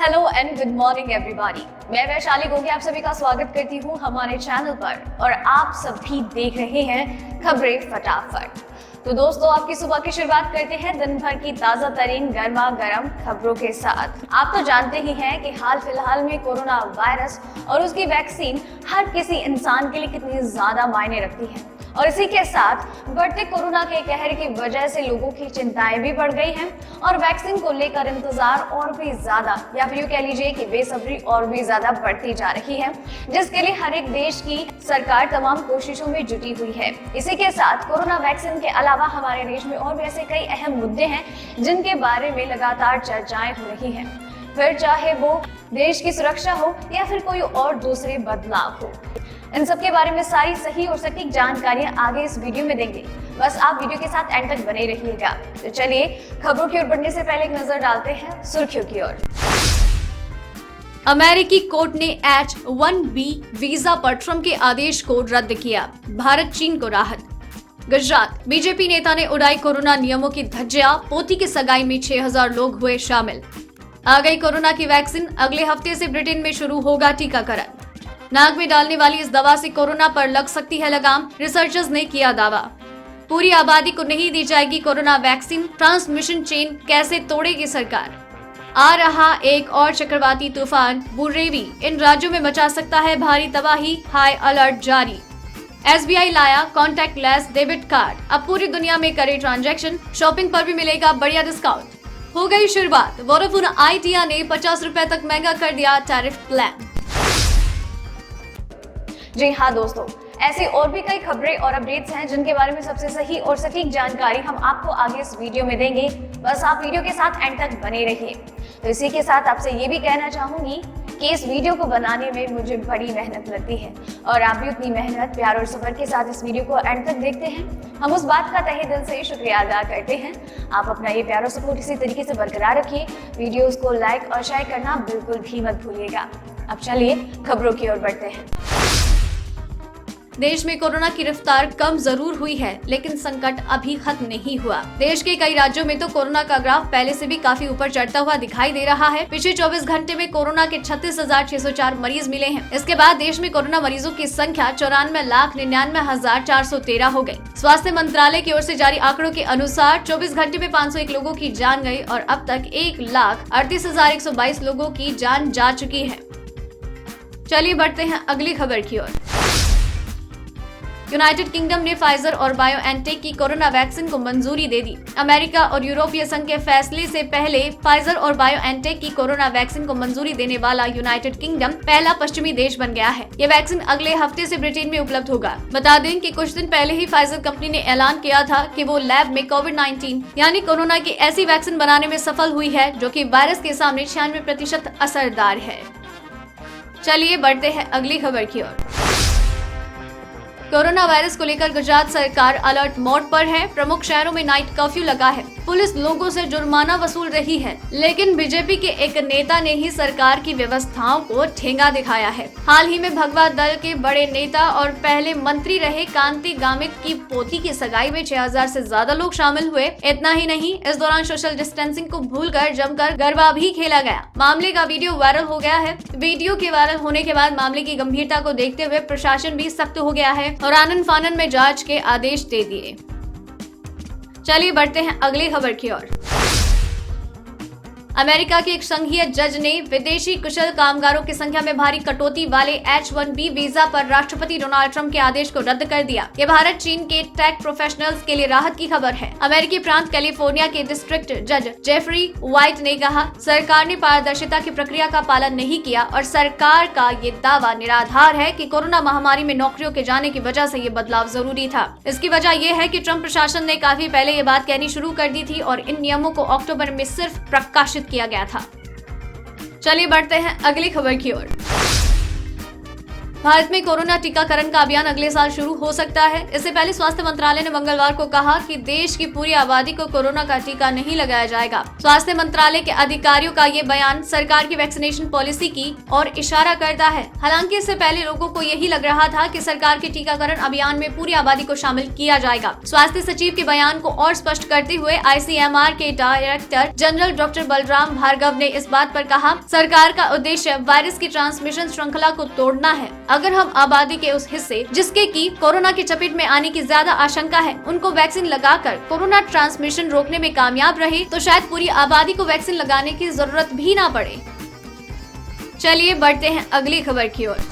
Hello and good morning everybody. मैं वैशाली गोगी आप सभी का स्वागत करती हूँ हमारे चैनल पर और आप सभी देख रहे हैं खबरें फटाफट। तो दोस्तों, आपकी सुबह की शुरुआत करते हैं दिन भर की ताजा तरीन गर्मा गर्म खबरों के साथ। आप तो जानते ही हैं कि हाल फिलहाल में कोरोना वायरस और उसकी वैक्सीन हर किसी इंसान के लिए कितनी ज्यादा मायने रखती है और इसी के साथ बढ़ते कोरोना के कहर की वजह से लोगों की चिंताएं भी बढ़ गई हैं और वैक्सीन को लेकर इंतजार और भी ज्यादा या फिर यूं कह लीजिए कि बेसब्री और भी ज्यादा बढ़ती जा रही है, जिसके लिए हर एक देश की सरकार तमाम कोशिशों में जुटी हुई है। इसी के साथ कोरोना वैक्सीन के अलावा हमारे देश में और भी ऐसे कई अहम मुद्दे हैं जिनके बारे में लगातार चर्चाएं हो रही है, फिर चाहे वो देश की सुरक्षा हो या फिर कोई और दूसरे बदलाव हो। इन सब के बारे में सारी सही और सटीक जानकारियां आगे इस वीडियो में देंगे। बस आप वीडियो के साथ एंड तक बने रहिएगा। तो चलिए खबरों की ओर बढ़ने से पहले एक नजर डालते हैं सुर्खियों की ओर। अमेरिकी कोर्ट ने H-1B वीजा पर ट्रंप के आदेश को रद्द किया। भारत चीन को राहत। गुजरात बीजेपी नेता ने उड़ाई कोरोना नियमों की धज्जियां। पोती की सगाई में 6000 लोग हुए शामिल। आ गई कोरोना की वैक्सीन। अगले हफ्ते से ब्रिटेन में शुरू होगा टीकाकरण। नाक में डालने वाली इस दवा से कोरोना पर लग सकती है लगाम, रिसर्चर्स ने किया दावा। पूरी आबादी को नहीं दी जाएगी कोरोना वैक्सीन। ट्रांसमिशन चेन कैसे तोड़ेगी सरकार। आ रहा एक और चक्रवाती तूफान बुरेवी इन राज्यों में मचा सकता है भारी तबाही। हाई अलर्ट जारी। SBI लाया कॉन्टैक्टलेस डेबिट कार्ड। अब पूरी दुनिया में करे ट्रांजैक्शन। शॉपिंग पर भी मिलेगा बढ़िया डिस्काउंट। हो गई शुरुआत। वोडाफोन आइडिया ने 50 रुपए तक महंगा कर दिया टैरिफ प्लान। जी हाँ दोस्तों, ऐसी और भी कई खबरें और अपडेट्स हैं जिनके बारे में सबसे सही और सटीक जानकारी हम आपको आगे इस वीडियो में देंगे। बस आप वीडियो के साथ एंड तक बने रहिए। तो इसी के साथ आपसे ये भी कहना चाहूंगी कि इस वीडियो को बनाने में मुझे बड़ी मेहनत लगती है और आप भी उतनी मेहनत, प्यार और सब्र के साथ इस वीडियो को एंड तक देखते हैं। हम उस बात का तहे दिल से शुक्रिया अदा करते हैं। आप अपना ये प्यार और सपोर्ट इसी तरीके से बरकरार रखिए। वीडियोस को लाइक और शेयर करना बिल्कुल भी मत भूलिएगा। अब चलिए खबरों की ओर बढ़ते हैं। देश में कोरोना की रफ्तार कम जरूर हुई है, लेकिन संकट अभी खत्म नहीं हुआ। देश के कई राज्यों में तो कोरोना का ग्राफ पहले से भी काफी ऊपर चढ़ता हुआ दिखाई दे रहा है। पिछले 24 घंटे में कोरोना के 36,604 मरीज मिले हैं। इसके बाद देश में कोरोना मरीजों की संख्या 94,99,413 हो गई। स्वास्थ्य मंत्रालय की ओर से जारी आंकड़ों के अनुसार 24 घंटे में 501 लोगों की जान गई और अब तक 1,38,122 लोगों की जान जा चुकी है। चलिए बढ़ते हैं अगली खबर की ओर। यूनाइटेड किंगडम ने फाइजर और बायोएनटेक की कोरोना वैक्सीन को मंजूरी दे दी। अमेरिका और यूरोपीय संघ के फैसले से पहले फाइजर और बायोएनटेक की कोरोना वैक्सीन को मंजूरी देने वाला यूनाइटेड किंगडम पहला पश्चिमी देश बन गया है। ये वैक्सीन अगले हफ्ते से ब्रिटेन में उपलब्ध होगा। बता दें कि कुछ दिन पहले ही फाइजर कंपनी ने ऐलान किया था कि वो लैब में कोविड-19 यानी कोरोना की ऐसी वैक्सीन बनाने में सफल हुई है जो कि वायरस के सामने 96% असरदार है। चलिए बढ़ते हैं अगली खबर की ओर। कोरोना वायरस को लेकर गुजरात सरकार अलर्ट मोड पर है। प्रमुख शहरों में नाइट कर्फ्यू लगा है। पुलिस लोगों से जुर्माना वसूल रही है, लेकिन बीजेपी के एक नेता ने ही सरकार की व्यवस्थाओं को ठेंगा दिखाया है। हाल ही में भगवा दल के बड़े नेता और पहले मंत्री रहे कांति गामित की पोती की सगाई में 6000 से ज्यादा लोग शामिल हुए। इतना ही नहीं, इस दौरान सोशल डिस्टेंसिंग को भूलकर जमकर गरबा भी खेला गया। मामले का वीडियो वायरल हो गया है। वीडियो के वायरल होने के बाद मामले की गंभीरता को देखते हुए प्रशासन भी सख्त हो गया है और आनन फानन में जांच के आदेश दे दिए। चलिए बढ़ते हैं अगली खबर की ओर। अमेरिका के एक संघीय जज ने विदेशी कुशल कामगारों की संख्या में भारी कटौती वाले H-1B वीजा पर राष्ट्रपति डोनाल्ड ट्रंप के आदेश को रद्द कर दिया। ये भारत चीन के टेक प्रोफेशनल्स के लिए राहत की खबर है। अमेरिकी प्रांत कैलिफोर्निया के डिस्ट्रिक्ट जज जेफरी व्हाइट ने कहा, सरकार ने पारदर्शिता की प्रक्रिया का पालन नहीं किया और सरकार का ये दावा निराधार है कि कोरोना महामारी में नौकरियों के जाने की वजह से ये बदलाव जरूरी था। इसकी वजह ये है कि ट्रंप प्रशासन ने काफी पहले ये बात कहनी शुरू कर दी थी और इन नियमों को अक्टूबर में सिर्फ प्रकाशित किया गया था। चलिए बढ़ते हैं अगली खबर की ओर। भारत में कोरोना टीकाकरण का अभियान अगले साल शुरू हो सकता है। इससे पहले स्वास्थ्य मंत्रालय ने मंगलवार को कहा कि देश की पूरी आबादी को कोरोना का टीका नहीं लगाया जाएगा। स्वास्थ्य मंत्रालय के अधिकारियों का ये बयान सरकार की वैक्सीनेशन पॉलिसी की ओर इशारा करता है। हालांकि इससे पहले लोगों को यही लग रहा था कि सरकार के टीकाकरण अभियान में पूरी आबादी को शामिल किया जाएगा। स्वास्थ्य सचिव के बयान को और स्पष्ट करते हुए ICMR के director general doctor Balram Bhargava ने इस बात पर कहा, सरकार का उद्देश्य वायरस की ट्रांसमिशन श्रृंखला को तोड़ना है। अगर हम आबादी के उस हिस्से जिसके की कोरोना की चपेट में आने की ज्यादा आशंका है, उनको वैक्सीन लगाकर कोरोना ट्रांसमिशन रोकने में कामयाब रहे तो शायद पूरी आबादी को वैक्सीन लगाने की जरूरत भी ना पड़े। चलिए बढ़ते हैं अगली खबर की ओर।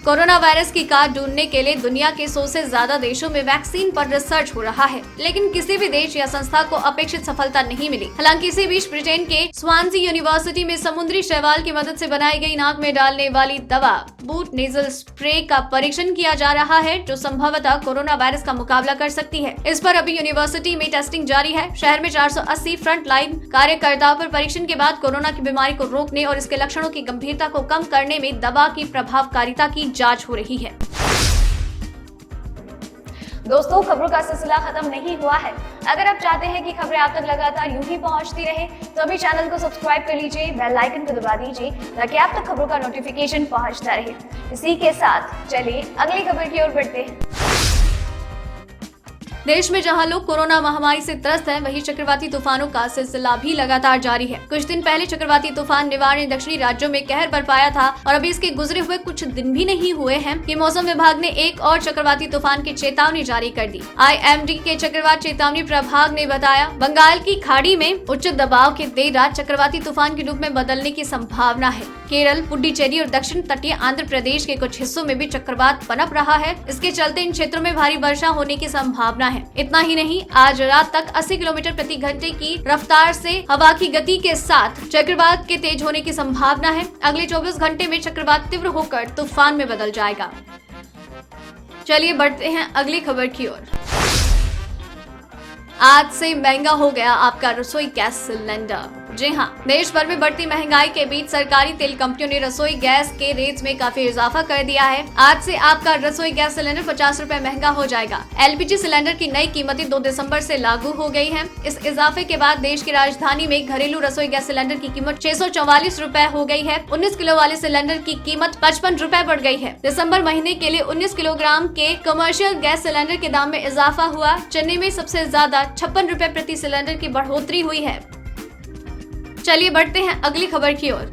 कोरोना वायरस की काट ढूंढने के लिए दुनिया के 100 से ज्यादा देशों में वैक्सीन पर रिसर्च हो रहा है, लेकिन किसी भी देश या संस्था को अपेक्षित सफलता नहीं मिली। हालांकि इसी बीच ब्रिटेन के स्वानसी यूनिवर्सिटी में समुद्री शैवाल की मदद से बनाई गई नाक में डालने वाली दवा बूट नेजल स्प्रे का परीक्षण किया जा रहा है, जो संभवतः कोरोना वायरस का मुकाबला कर सकती है। इस पर अभी यूनिवर्सिटी में टेस्टिंग जारी है। शहर में 480 फ्रंट लाइन कार्यकर्ताओं पर परीक्षण के बाद कोरोना की बीमारी को रोकने और इसके लक्षणों की गंभीरता को कम करने में दवा की प्रभावकारिता की जांच हो रही है। दोस्तों, खबरों का सिलसिला खत्म नहीं हुआ है। अगर आप चाहते हैं कि खबरें आप तक लगातार यूं ही पहुंचती रहे, तो अभी चैनल को सब्सक्राइब कर लीजिए, बेल आइकन को दबा दीजिए ताकि आप तक खबरों का नोटिफिकेशन पहुंचता रहे। इसी के साथ चलिए अगली खबर की ओर बढ़ते हैं। देश में जहां लोग कोरोना महामारी से त्रस्त हैं, वहीं चक्रवाती तूफानों का सिलसिला भी लगातार जारी है। कुछ दिन पहले चक्रवाती तूफान निवार ने दक्षिणी राज्यों में कहर बरपाया था और अभी इसके गुजरे हुए कुछ दिन भी नहीं हुए हैं कि मौसम विभाग ने एक और चक्रवाती तूफान की चेतावनी जारी कर दी। IMD के चक्रवात चेतावनी प्रभाग ने बताया, बंगाल की खाड़ी में उच्च दबाव के देर रात चक्रवाती तूफान के रूप में बदलने की संभावना है। केरल, पुडुचेरी और दक्षिण तटीय आंध्र प्रदेश के कुछ हिस्सों में भी चक्रवात पनप रहा है। इसके चलते इन क्षेत्रों में भारी वर्षा होने की संभावना है। इतना ही नहीं, आज रात तक 80 किलोमीटर प्रति घंटे की रफ्तार से हवा की गति के साथ चक्रवात के तेज होने की संभावना है। अगले 24 घंटे में चक्रवात तीव्र होकर तूफान में बदल जाएगा। चलिए बढ़ते हैं अगली खबर की ओर। आज से महंगा हो गया आपका रसोई गैस सिलेंडर। जी हाँ, देश भर में बढ़ती महंगाई के बीच सरकारी तेल कंपनियों ने रसोई गैस के रेट्स में काफी इजाफा कर दिया है। आज से आपका रसोई गैस सिलेंडर 50 रुपए महंगा हो जाएगा। LPG सिलेंडर की नई कीमतें 2 दिसंबर से लागू हो गई हैं। इस इजाफे के बाद देश की राजधानी में घरेलू रसोई गैस सिलेंडर की कीमत 644 रुपए हो गई है। 19 किलो वाले सिलेंडर की कीमत 55 रुपए बढ़ गई है। दिसंबर महीने के लिए 19 किलोग्राम के कमर्शियल गैस सिलेंडर के दाम में इजाफा हुआ। चेन्नई में सबसे ज्यादा 56 रुपए प्रति सिलेंडर की बढ़ोतरी हुई है। चलिए बढ़ते हैं अगली खबर की ओर।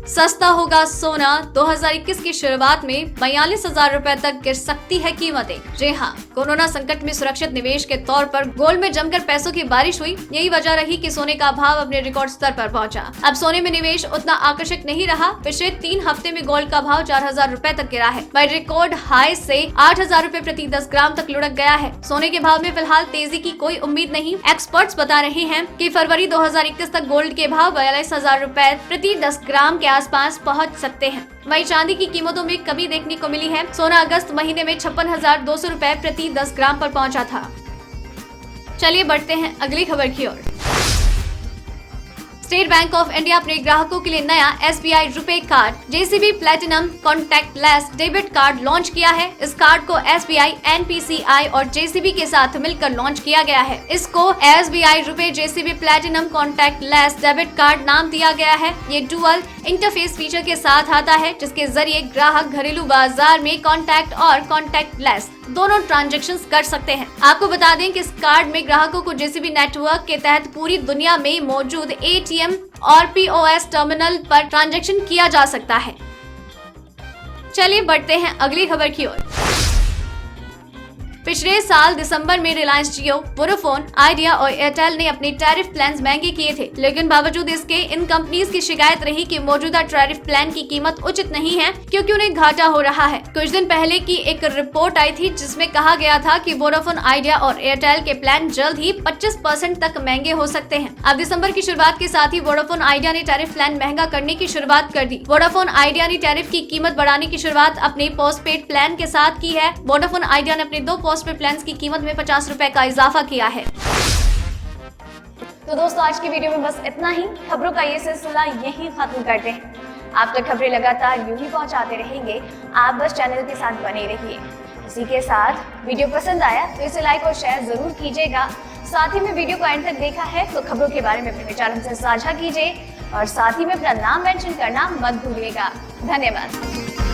सस्ता होगा सोना। 2021 की शुरुआत में 42,000 रुपए तक गिर सकती है कीमतें। जी हाँ, कोरोना संकट में सुरक्षित निवेश के तौर पर गोल्ड में जमकर पैसों की बारिश हुई। यही वजह रही कि सोने का भाव अपने रिकॉर्ड स्तर पर पहुंचा। अब सोने में निवेश उतना आकर्षक नहीं रहा। पिछले 3 हफ्ते में गोल्ड का भाव 4,000 रुपए तक गिरा है, वही रिकॉर्ड हाई से 8,000 रुपए प्रति 10 ग्राम तक लुढ़क गया है। सोने के भाव में फिलहाल तेजी की कोई उम्मीद नहीं। एक्सपर्ट्स बता रहे हैं कि फरवरी 2021 तक गोल्ड के भाव 42,000 रुपए प्रति 10 ग्राम के आसपास पहुंच सकते हैं। वहीं चांदी की कीमतों में कमी देखने को मिली है। सोना अगस्त महीने में 56,200 रुपए प्रति 10 ग्राम पर पहुंचा था। चलिए बढ़ते हैं अगली खबर की ओर। स्टेट बैंक ऑफ इंडिया अपने ग्राहकों के लिए नया SBI RuPay card JCB platinum contactless debit card launch किया है। इस कार्ड को SBI, NPCI और JCB के साथ मिलकर लॉन्च किया गया है। इसको SBI RuPay JCB platinum contactless debit card नाम दिया गया है। ये डुअल इंटरफेस फीचर के साथ आता है, जिसके जरिए ग्राहक घरेलू बाजार में कॉन्टैक्ट और कॉन्टैक्टलेस दोनों ट्रांजैक्शंस कर सकते हैं। आपको बता दें कि इस कार्ड में ग्राहकों को JCB नेटवर्क के तहत पूरी दुनिया में मौजूद ATM और POS टर्मिनल पर ट्रांजैक्शन किया जा सकता है। चलिए बढ़ते हैं अगली खबर की ओर। पिछले साल दिसंबर में रिलायंस जियो, वोडाफोन, आइडिया और एयरटेल ने अपने टैरिफ प्लान महंगे किए थे, लेकिन बावजूद इसके इन कंपनीज की शिकायत रही कि मौजूदा टैरिफ प्लान की कीमत उचित नहीं है, क्योंकि उन्हें घाटा हो रहा है। कुछ दिन पहले की एक रिपोर्ट आई थी जिसमें कहा गया था कि वोडाफोन, आइडिया और एयरटेल के प्लान जल्द ही 25% तक महंगे हो सकते हैं। अब दिसंबर की शुरुआत के साथ ही वोडाफोन आइडिया ने टैरिफ प्लान महंगा करने की शुरुआत कर दी। वोडाफोन आइडिया ने टैरिफ की कीमत बढ़ाने की शुरुआत अपने पोस्टपेड प्लान के साथ की है। वोडाफोन आइडिया ने अपने 2 पोस्टपेड प्लान्स की कीमत में 50 रुपए का इजाफा किया है। तो दोस्तों, आज की वीडियो में बस इतना ही। खबरों का ये सिलसिला यहीं खत्म करते हैं। आप तक खबरें लगातार यूं ही पहुंचाते रहेंगे, आप बस चैनल के साथ बने रहिए। इसी के साथ वीडियो पसंद आया तो इसे लाइक और शेयर जरूर कीजिएगा। साथ ही में वीडियो को एंड तक देखा है तो खबरों के बारे में अपने विचार हमसे साझा कीजिए और साथ ही में अपना नाम मेंशन करना मत भूलिएगा। धन्यवाद।